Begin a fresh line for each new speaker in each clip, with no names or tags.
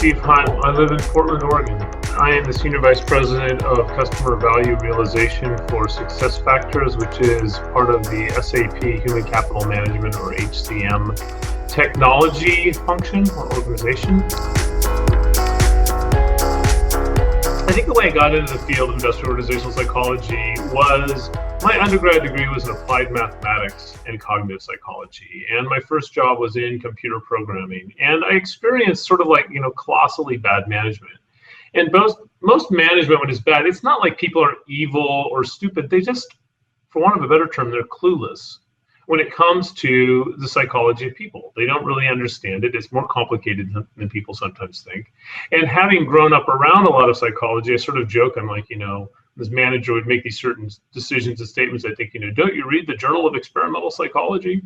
Steve Hunt. I live in Portland, Oregon. I am the Senior Vice President of Customer Value Realization for SuccessFactors, which is part of the SAP Human Capital Management, or HCM, technology function or organization. I think the way I got into the field of industrial organizational psychology was my undergrad degree was in applied mathematics and cognitive psychology, and my first job was in computer programming. And I experienced sort of like, colossally bad management. And most management, when it's bad, it's not like people are evil or stupid. They just, for want of a better term, they're clueless when it comes to the psychology of people. They don't really understand it. It's more complicated than people sometimes think. And having grown up around a lot of psychology, I sort of joke, I'm like, this manager would make these certain decisions and statements. I think, don't you read the Journal of Experimental Psychology?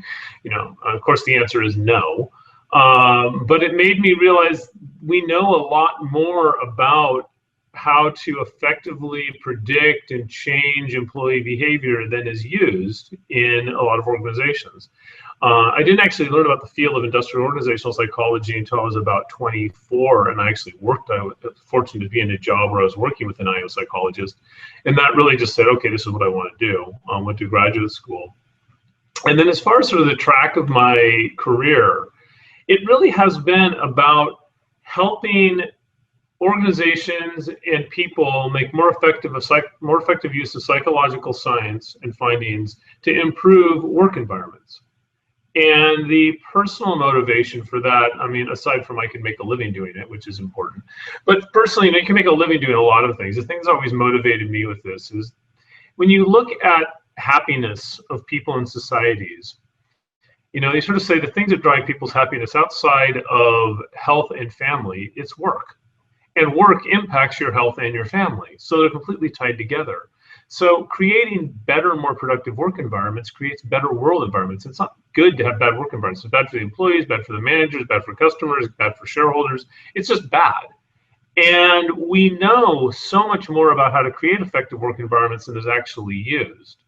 Of course, the answer is no. But it made me realize we know a lot more about how to effectively predict and change employee behavior than is used in a lot of organizations. I didn't actually learn about the field of industrial organizational psychology until I was about 24, and I actually worked. I was fortunate to be in a job where I was working with an IO psychologist, and that really just said, okay, this is what I want to do. I went to graduate school. And then as far as sort of the track of my career, it really has been about helping organizations and people make more effective use of psychological science and findings to improve work environments. And the personal motivation for that, aside from I can make a living doing it, which is important, but personally, you can make a living doing a lot of things. The thing that's always motivated me with this is when you look at happiness of people in societies, they sort of say the things that drive people's happiness outside of health and family, it's work. And work impacts your health and your family. So they're completely tied together. So creating better, more productive work environments creates better world environments. It's not good to have bad work environments. It's bad for the employees, bad for the managers, bad for customers, bad for shareholders. It's just bad. And we know so much more about how to create effective work environments than is actually used.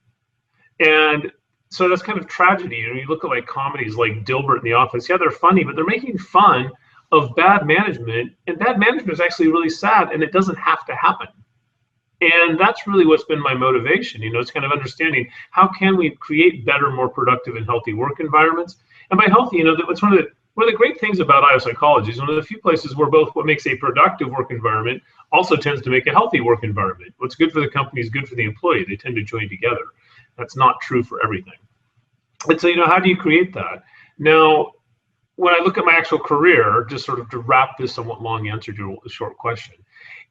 And so that's kind of tragedy. You look at like comedies like Dilbert in The Office. Yeah, they're funny, but they're making fun of bad management, and bad management is actually really sad, and it doesn't have to happen. And that's really what's been my motivation. It's kind of understanding how can we create better, more productive, and healthy work environments. And by healthy, that's one of the great things about IO psychology is one of the few places where both what makes a productive work environment also tends to make a healthy work environment. What's good for the company is good for the employee. They tend to join together. That's not true for everything. And so, how do you create that? Now, when I look at my actual career, just sort of to wrap this somewhat long answer to a short question,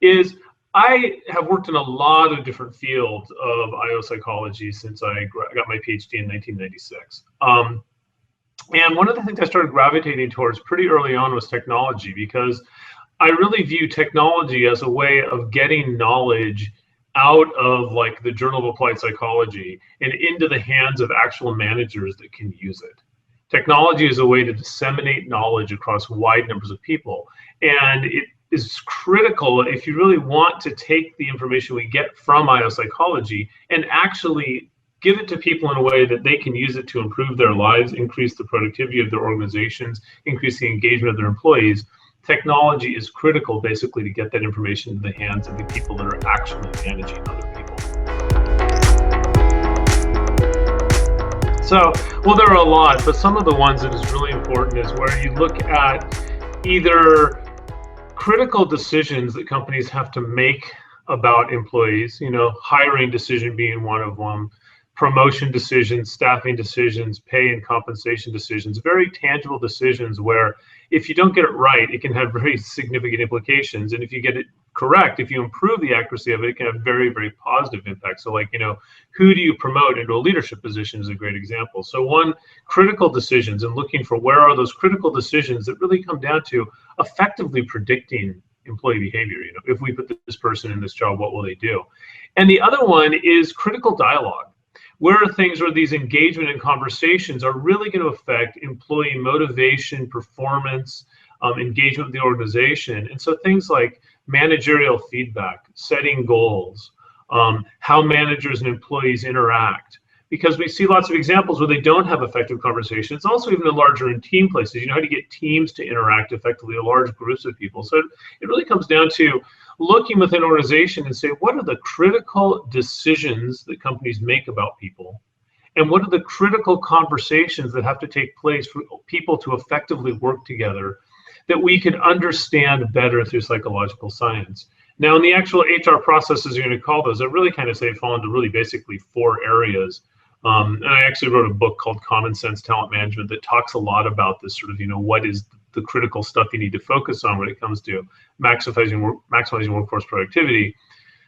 is I have worked in a lot of different fields of IO psychology since I got my PhD in 1996. And one of the things I started gravitating towards pretty early on was technology, because I really view technology as a way of getting knowledge out of like the Journal of Applied Psychology and into the hands of actual managers that can use it. Technology is a way to disseminate knowledge across wide numbers of people. And it is critical if you really want to take the information we get from IO psychology and actually give it to people in a way that they can use it to improve their lives, increase the productivity of their organizations, increase the engagement of their employees. Technology is critical basically to get that information in the hands of the people that are actually managing other people. So, well, there are a lot, but some of the ones that is really important is where you look at either critical decisions that companies have to make about employees, hiring decision being one of them, promotion decisions, staffing decisions, pay and compensation decisions, very tangible decisions where if you don't get it right, it can have very significant implications. And if you get it correct, if you improve the accuracy of it, it can have very, very positive impact. So like, who do you promote into a leadership position is a great example. So one, critical decisions, and looking for where are those critical decisions that really come down to effectively predicting employee behavior. If we put this person in this job, what will they do? And the other one is critical dialogue. Where are things where these engagement and conversations are really going to affect employee motivation, performance, engagement with the organization? And so things like managerial feedback, setting goals, how managers and employees interact, because we see lots of examples where they don't have effective conversations. It's also even in larger and team places. You know how to get teams to interact effectively, large groups of people. So it really comes down to looking within an organization and say, what are the critical decisions that companies make about people? And what are the critical conversations that have to take place for people to effectively work together that we can understand better through psychological science? Now, in the actual HR processes, you're going to call those, I really kind of say fall into really basically 4 areas. And I actually wrote a book called Common Sense Talent Management that talks a lot about this sort of, what is the critical stuff you need to focus on when it comes to maximizing workforce productivity.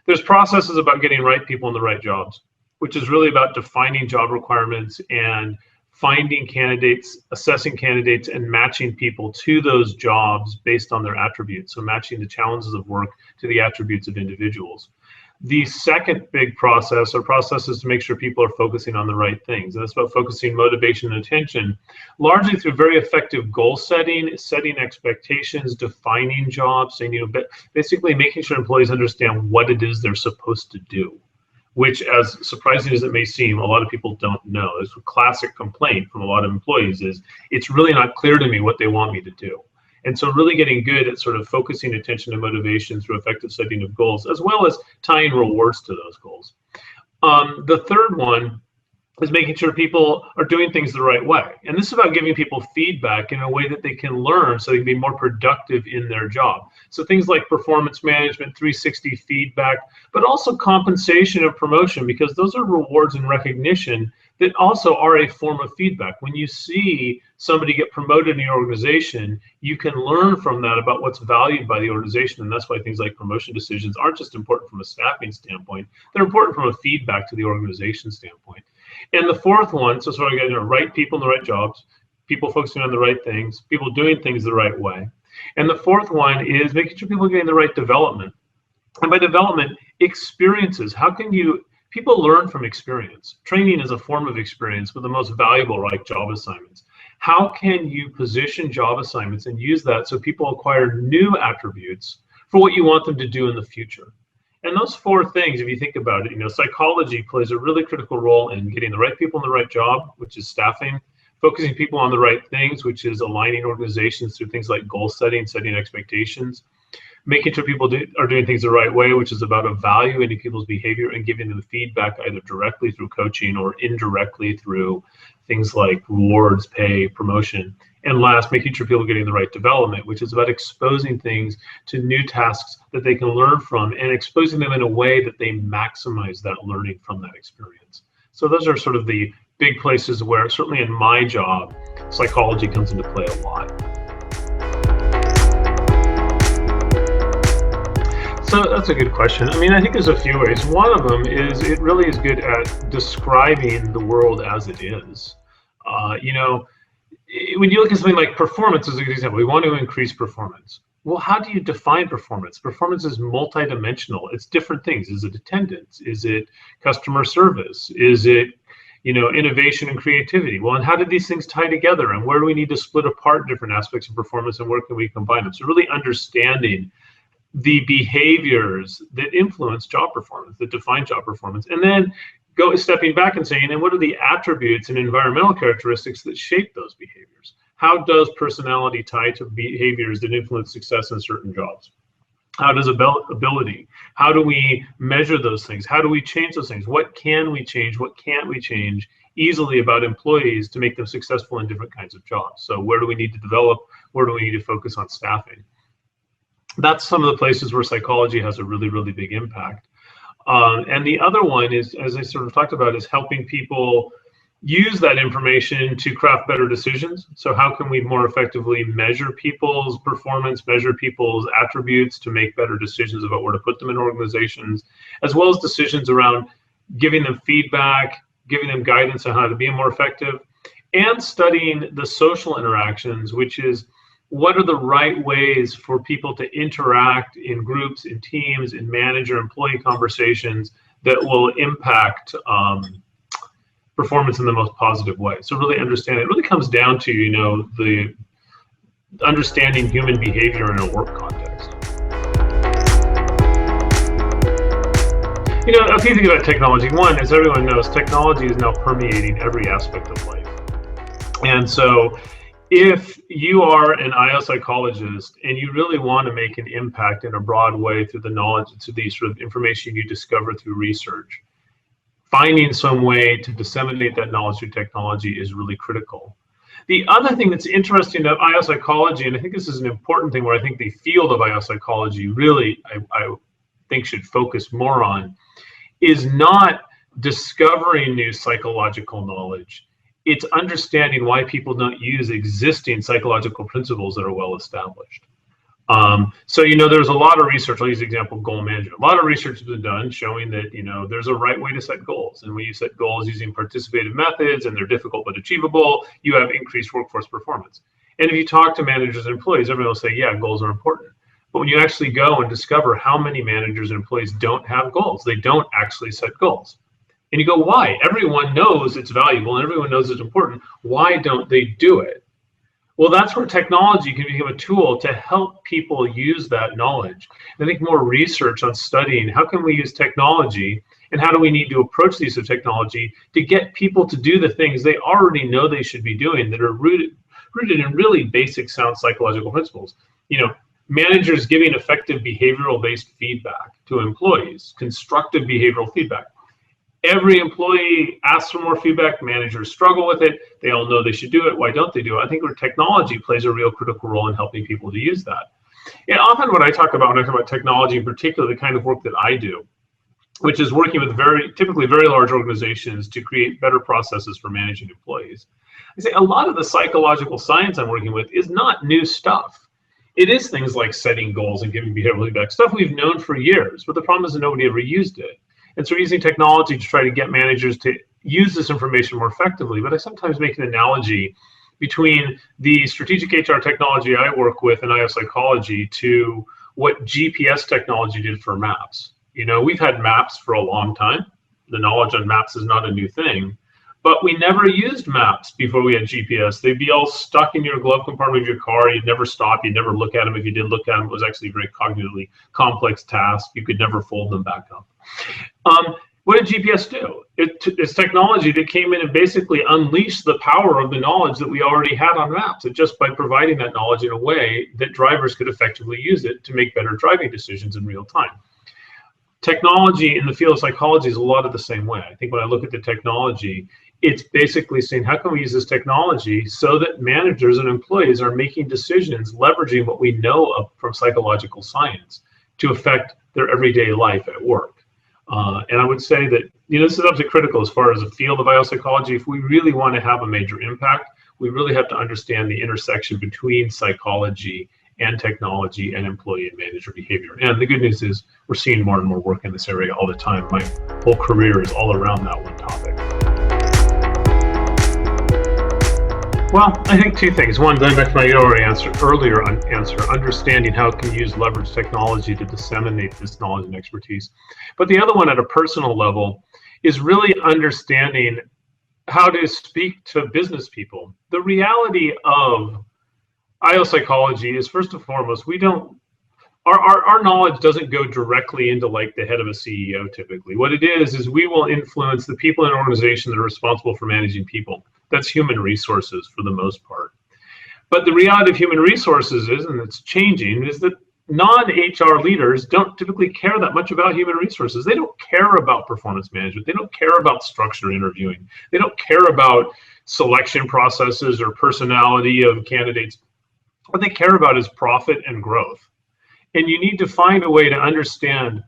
There's processes about getting right people in the right jobs, which is really about defining job requirements and finding candidates, assessing candidates, and matching people to those jobs based on their attributes. So matching the challenges of work to the attributes of individuals. The second big process or processes to make sure people are focusing on the right things. And that's about focusing motivation and attention, largely through very effective goal setting, setting expectations, defining jobs, saying, basically making sure employees understand what it is they're supposed to do, which, as surprising as it may seem, a lot of people don't know. It's a classic complaint from a lot of employees is, it's really not clear to me what they want me to do. And so really getting good at sort of focusing attention and motivation through effective setting of goals, as well as tying rewards to those goals. The third one is making sure people are doing things the right way. And this is about giving people feedback in a way that they can learn so they can be more productive in their job. So things like performance management, 360 feedback, but also compensation and promotion, because those are rewards and recognition that also are a form of feedback. When you see somebody get promoted in your organization, you can learn from that about what's valued by the organization. And that's why things like promotion decisions aren't just important from a staffing standpoint, they're important from a feedback to the organization standpoint. And the fourth one, so sort of getting the right people in the right jobs, people focusing on the right things, people doing things the right way. And the fourth one is making sure people are getting the right development. And by development, experiences. How can people learn from experience? Training is a form of experience, but the most valuable, like job assignments. How can you position job assignments and use that so people acquire new attributes for what you want them to do in the future? And those 4 things, if you think about it, psychology plays a really critical role in getting the right people in the right job, which is staffing, focusing people on the right things, which is aligning organizations through things like goal setting, setting expectations, making sure people are doing things the right way, which is about evaluating people's behavior and giving them feedback either directly through coaching or indirectly through things like rewards, pay, promotion. And last, making sure people are getting the right development, which is about exposing things to new tasks that they can learn from and exposing them in a way that they maximize that learning from that experience. So those are sort of the big places where, certainly in my job, psychology comes into play a lot. So that's a good question. I think there's a few ways. One of them is it really is good at describing the world as it is. When you look at something like performance as a good example, we want to increase performance. Well, how do you define performance? Performance is multidimensional. It's different things. Is it attendance? Is it customer service? Is it, innovation and creativity? Well, and how do these things tie together? And where do we need to split apart different aspects of performance and where can we combine them? So really understanding the behaviors that influence job performance, that define job performance, and then stepping back and saying, and what are the attributes and environmental characteristics that shape those behaviors? How does personality tie to behaviors that influence success in certain jobs? How does ability? How do we measure those things? How do we change those things? What can we change? What can't we change easily about employees to make them successful in different kinds of jobs? So where do we need to develop? Where do we need to focus on staffing? That's some of the places where psychology has a really, really big impact. And the other one is, as I sort of talked about, is helping people use that information to craft better decisions. So how can we more effectively measure people's performance, measure people's attributes to make better decisions about where to put them in organizations, as well as decisions around giving them feedback, giving them guidance on how to be more effective, and studying the social interactions, which is what are the right ways for people to interact in groups, in teams, in manager-employee conversations that will impact performance in the most positive way. So really understand it really comes down to, the understanding human behavior in a work context. A few things about technology. One, as everyone knows, technology is now permeating every aspect of life. And so if you are an IO psychologist and you really want to make an impact in a broad way through the knowledge, to the sort of information you discover through research, finding some way to disseminate that knowledge through technology is really critical. The other thing that's interesting about IO psychology, and I think this is an important thing where I think the field of IO psychology really, I think, should focus more on, is not discovering new psychological knowledge. It's understanding why people don't use existing psychological principles that are well established. So, there's a lot of research. I'll use the example of goal management. A lot of research has been done showing that, there's a right way to set goals. And when you set goals using participative methods and they're difficult but achievable, you have increased workforce performance. And if you talk to managers and employees, everyone will say, yeah, goals are important. But when you actually go and discover how many managers and employees don't have goals, they don't actually set goals. And you go, why? Everyone knows it's valuable and everyone knows it's important. Why don't they do it? Well, that's where technology can become a tool to help people use that knowledge. And I think more research on studying how can we use technology and how do we need to approach the use of technology to get people to do the things they already know they should be doing that are rooted in really basic, sound psychological principles. Managers giving effective behavioral-based feedback to employees, constructive behavioral feedback. Every employee asks for more feedback. Managers struggle with it. They all know they should do it. Why don't they do it? I think where technology plays a real critical role in helping people to use that. And often when I talk about technology, in particular, the kind of work that I do, which is working with typically very large organizations to create better processes for managing employees, I say a lot of the psychological science I'm working with is not new stuff. It is things like setting goals and giving behavioral feedback, stuff we've known for years, but the problem is that nobody ever used it. And so we're using technology to try to get managers to use this information more effectively. But I sometimes make an analogy between the strategic HR technology I work with in IO psychology to what GPS technology did for maps. We've had maps for a long time. The knowledge on maps is not a new thing. But we never used maps before we had GPS. They'd be all stuck in your glove compartment of your car. You'd never stop. You'd never look at them. If you did look at them, it was actually a very cognitively complex task. You could never fold them back up. What did GPS do? It's technology that came in and basically unleashed the power of the knowledge that we already had on maps. And just by providing that knowledge in a way that drivers could effectively use it to make better driving decisions in real time. Technology in the field of psychology is a lot of the same way. I think when I look at the technology, it's basically saying, how can we use this technology so that managers and employees are making decisions leveraging what we know from psychological science to affect their everyday life at work. And I would say that, this is absolutely critical as far as the field of biopsychology. If we really want to have a major impact, we really have to understand the intersection between psychology and technology and employee and manager behavior. And the good news is we're seeing more and more work in this area all the time. My whole career is all around that one topic. Well, I think two things. One, going back to my earlier answer, understanding how it can leverage technology to disseminate this knowledge and expertise. But the other one at a personal level is really understanding how to speak to business people. The reality of IO psychology is, first and foremost, our knowledge doesn't go directly into like the head of a CEO typically. What it is we will influence the people in an organization that are responsible for managing people. That's human resources for the most part. But the reality of human resources is, and it's changing, is that non-HR leaders don't typically care that much about human resources. They don't care about performance management. They don't care about structured interviewing. They don't care about selection processes or personality of candidates. What they care about is profit and growth. And you need to find a way to understand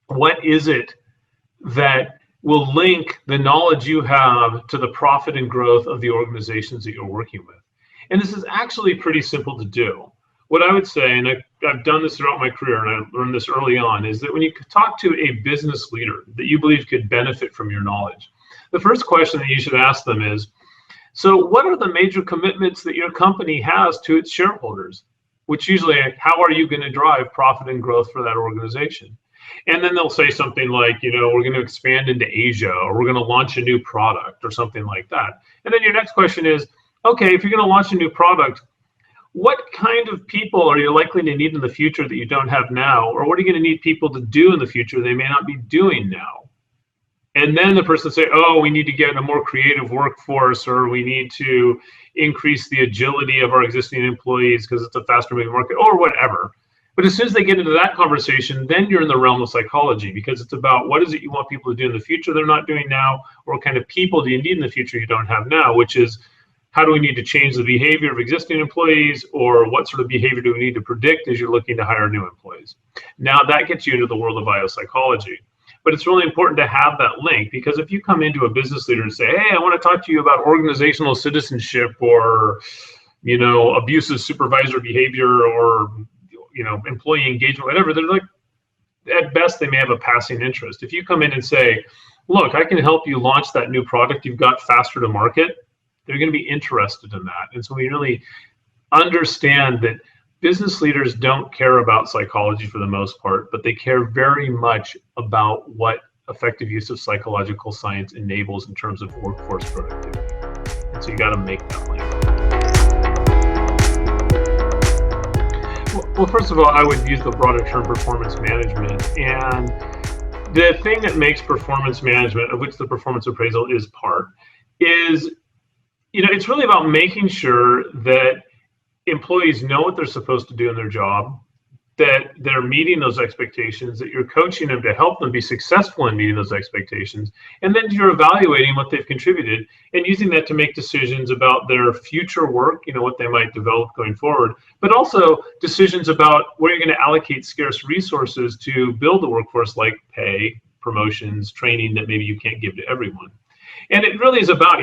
what is it that will link the knowledge you have to the profit and growth of the organizations that you're working with. And this is actually pretty simple to do. What I would say, and I've done this throughout my career, and I learned this early on, is that when you talk to a business leader that you believe could benefit from your knowledge, the first question that you should ask them is, so what are the major commitments that your company has to its shareholders? Which usually, how are you going to drive profit and growth for that organization? And then they'll say something like, we're going to expand into Asia, or we're going to launch a new product or something like that. And then your next question is, okay, if you're going to launch a new product, what kind of people are you likely to need in the future that you don't have now? Or what are you going to need people to do in the future they may not be doing now? And then the person say, oh, we need to get a more creative workforce, or we need to increase the agility of our existing employees because it's a faster moving market, or whatever. But as soon as they get into that conversation, then you're in the realm of psychology, because it's about what is it you want people to do in the future they're not doing now, or what kind of people do you need in the future you don't have now, which is how do we need to change the behavior of existing employees, or what sort of behavior do we need to predict as you're looking to hire new employees? Now that gets you into the world of biopsychology. But it's really important to have that link, because if you come into a business leader and say, hey, I want to talk to you about organizational citizenship, or, abusive supervisor behavior, or, employee engagement, whatever, they're like, at best, they may have a passing interest. If you come in and say, look, I can help you launch that new product you've got faster to market, they're going to be interested in that. And so we really understand that business leaders don't care about psychology for the most part, but they care very much about what effective use of psychological science enables in terms of workforce productivity. And so you got to make that link. Well, first of all, I would use the broader term performance management. And the thing that makes performance management, of which the performance appraisal is part, is, it's really about making sure that employees know what they're supposed to do in their job, that they're meeting those expectations, that you're coaching them to help them be successful in meeting those expectations, and then you're evaluating what they've contributed and using that to make decisions about their future work, what they might develop going forward, but also decisions about where you're going to allocate scarce resources to build the workforce, like pay, promotions, training that maybe you can't give to everyone. And it really is about,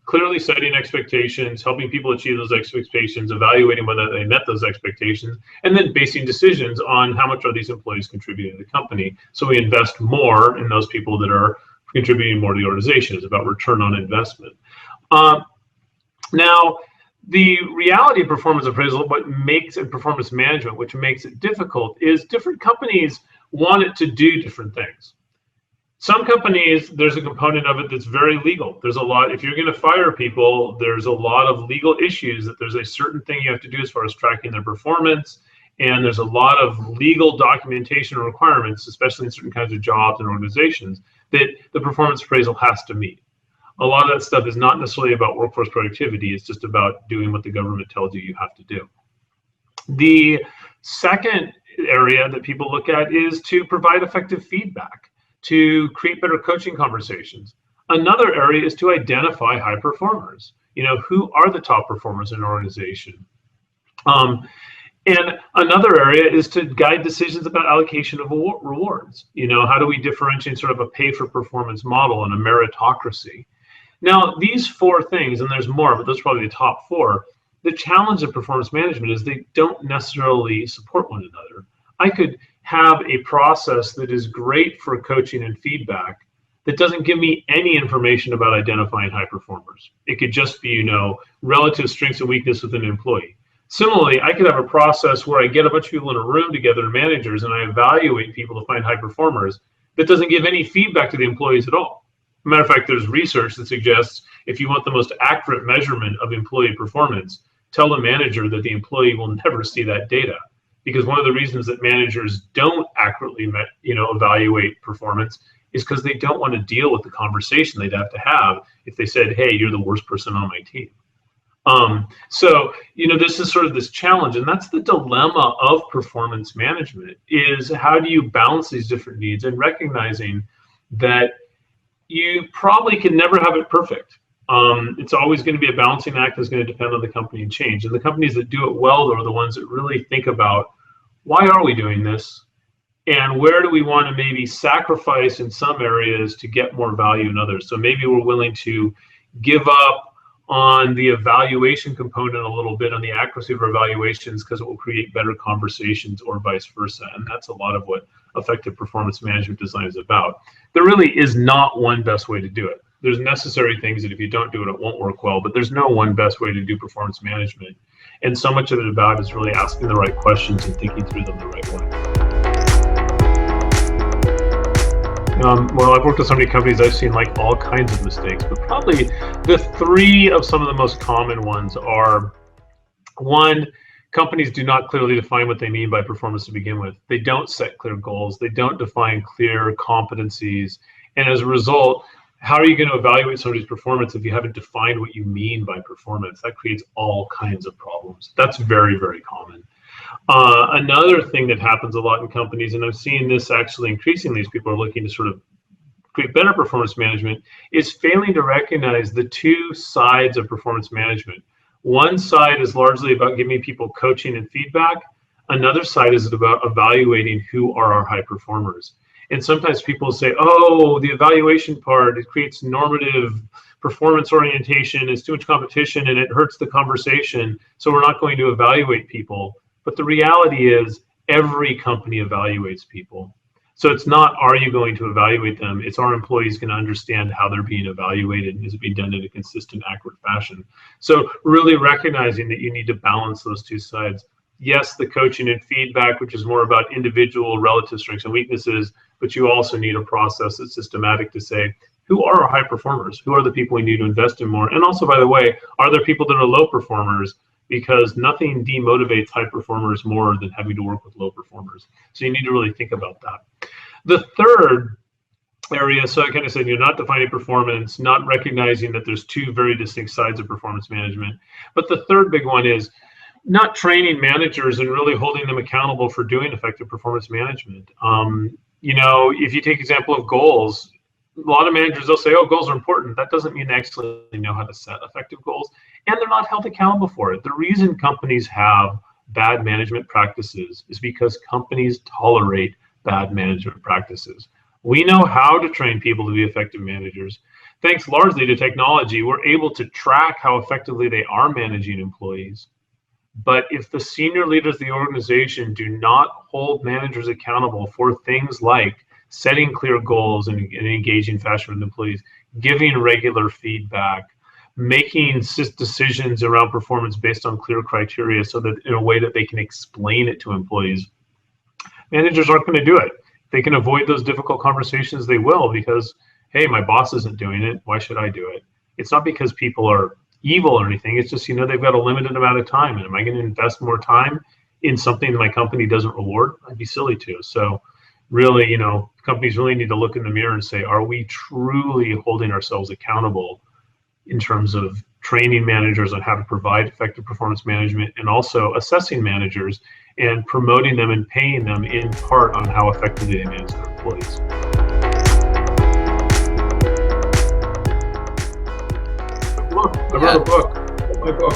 clearly setting expectations, helping people achieve those expectations, evaluating whether they met those expectations, and then basing decisions on how much are these employees contributing to the company. So we invest more in those people that are contributing more to the organization. It's about return on investment. Now, the reality of performance appraisal, what makes it performance management, which makes it difficult, is different companies want it to do different things. Some companies, there's a component of it that's very legal. There's a lot, if you're going to fire people, there's a lot of legal issues that there's a certain thing you have to do as far as tracking their performance. And there's a lot of legal documentation and requirements, especially in certain kinds of jobs and organizations, that the performance appraisal has to meet. A lot of that stuff is not necessarily about workforce productivity. It's just about doing what the government tells you have to do. The second area that people look at is to provide effective feedback, to create better coaching conversations. Another area is to identify high performers. Who are the top performers in an organization? And another area is to guide decisions about allocation of rewards. How do we differentiate sort of a pay for performance model and a meritocracy? Now, these four things, and there's more, but those are probably the top four. The challenge of performance management is they don't necessarily support one another. I could have a process that is great for coaching and feedback that doesn't give me any information about identifying high performers. It could just be, relative strengths and weakness with an employee. Similarly, I could have a process where I get a bunch of people in a room together, managers, and I evaluate people to find high performers that doesn't give any feedback to the employees at all. As a matter of fact, there's research that suggests if you want the most accurate measurement of employee performance, tell the manager that the employee will never see that data. Because one of the reasons that managers don't accurately, evaluate performance is because they don't want to deal with the conversation they'd have to have if they said, hey, you're the worst person on my team. So, this is sort of this challenge, and that's the dilemma of performance management, is how do you balance these different needs and recognizing that you probably can never have it perfect. It's always going to be a balancing act that's going to depend on the company and change. And the companies that do it well are the ones that really think about, why are we doing this? And where do we want to maybe sacrifice in some areas to get more value in others? So maybe we're willing to give up on the evaluation component a little bit, on the accuracy of our evaluations, because it will create better conversations, or vice versa. And that's a lot of what effective performance management design is about. There really is not one best way to do it. There's necessary things that if you don't do it, it won't work well, but there's no one best way to do performance management. And so much of it about is really asking the right questions and thinking through them the right way. Well, I've worked with so many companies, I've seen like all kinds of mistakes, but probably the three of some of the most common ones are One, companies do not clearly define what they mean by performance to begin with. They don't set clear goals. They don't define clear competencies. And as a result, how are you going to evaluate somebody's performance if you haven't defined what you mean by performance? That creates all kinds of problems. That's very, very common. Another thing that happens a lot in companies, and I'm seeing this actually increasingly as people are looking to sort of create better performance management, is failing to recognize the two sides of performance management. One side is largely about giving people coaching and feedback. Another side is about evaluating who are our high performers. And sometimes people say, oh, the evaluation part, it creates normative performance orientation, it's too much competition, and it hurts the conversation, so we're not going to evaluate people. But the reality is every company evaluates people. So it's not, are you going to evaluate them? It's, are employees going to understand how they're being evaluated, and is it being done in a consistent, accurate fashion? So really recognizing that you need to balance those two sides. Yes, the coaching and feedback, which is more about individual relative strengths and weaknesses, but you also need a process that's systematic to say, who are our high performers? Who are the people we need to invest in more? And also, by the way, are there people that are low performers? Because nothing demotivates high performers more than having to work with low performers. So you need to really think about that. The third area, so I kind of said, you're not defining performance, not recognizing that there's two very distinct sides of performance management. But the third big one is not training managers and really holding them accountable for doing effective performance management. If you take example of goals, a lot of managers, they'll say, oh, goals are important. That doesn't mean they actually know how to set effective goals, and they're not held accountable for it. The reason companies have bad management practices is because companies tolerate bad management practices. We know how to train people to be effective managers. Thanks largely to technology, we're able to track how effectively they are managing employees. But if the senior leaders of the organization do not hold managers accountable for things like setting clear goals and engaging fashion with employees, giving regular feedback, making decisions around performance based on clear criteria so that in a way that they can explain it to employees, managers aren't going to do it. If they can avoid those difficult conversations, they will, because, hey, my boss isn't doing it. Why should I do it? It's not because people are evil or anything. It's just, they've got a limited amount of time. And am I going to invest more time in something that my company doesn't reward? I'd be silly to. So really, companies really need to look in the mirror and say, are we truly holding ourselves accountable in terms of training managers on how to provide effective performance management, and also assessing managers and promoting them and paying them in part on how effectively they manage their employees. Look, I wrote a book. My book.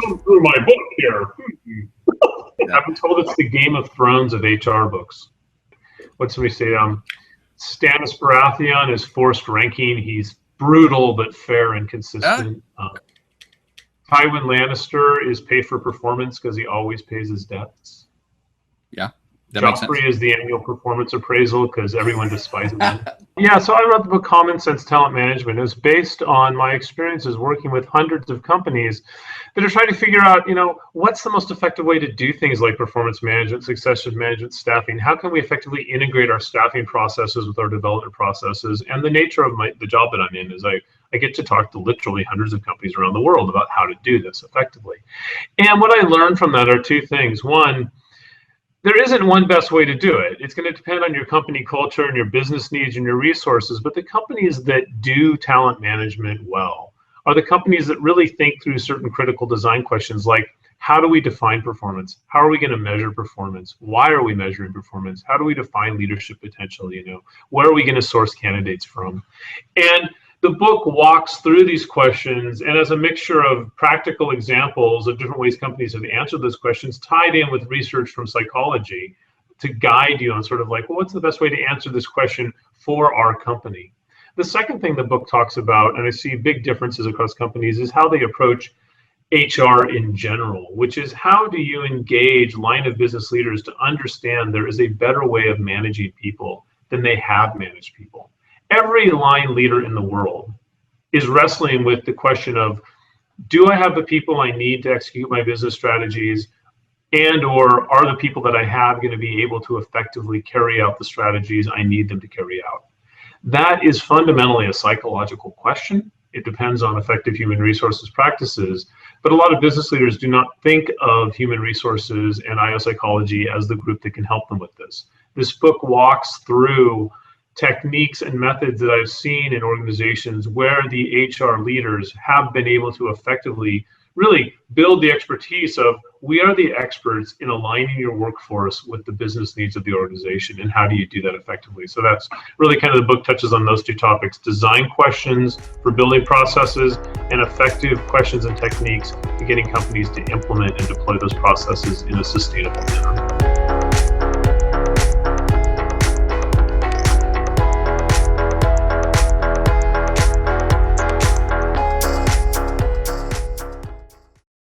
Come through my book here. I've been told it's the Game of Thrones of HR books. What's somebody say? Stannis Baratheon is forced ranking. He's brutal but fair and consistent. Tywin Lannister is pay for performance because he always pays his debts.
Yeah, that makes sense.
Joffrey is the annual performance appraisal because everyone despises him. Yeah, so I wrote the book Common Sense Talent Management. It was based on my experiences working with hundreds of companies that are trying to figure out, what's the most effective way to do things like performance management, succession management, staffing. How can we effectively integrate our staffing processes with our development processes? And the nature of the job that I'm in is I get to talk to literally hundreds of companies around the world about how to do this effectively. And what I learned from that are two things. One, there isn't one best way to do it. It's going to depend on your company culture and your business needs and your resources. But the companies that do talent management well are the companies that really think through certain critical design questions like, how do we define performance? How are we going to measure performance? Why are we measuring performance? How do we define leadership potential? Where are we going to source candidates from? And the book walks through these questions, and as a mixture of practical examples of different ways companies have answered those questions, tied in with research from psychology to guide you on sort of like, well, what's the best way to answer this question for our company? The second thing the book talks about, and I see big differences across companies, is how they approach HR in general, which is how do you engage line of business leaders to understand there is a better way of managing people than they have managed people. Every line leader in the world is wrestling with the question of, do I have the people I need to execute my business strategies, and or are the people that I have going to be able to effectively carry out the strategies I need them to carry out? That is fundamentally a psychological question. It depends on effective human resources practices. But a lot of business leaders do not think of human resources and IO psychology as the group that can help them with this. This book walks through techniques and methods that I've seen in organizations where the HR leaders have been able to effectively really build the expertise of, we are the experts in aligning your workforce with the business needs of the organization, and how do you do that effectively? So that's really kind of the book touches on those two topics: design questions for building processes and effective questions and techniques for getting companies to implement and deploy those processes in a sustainable manner.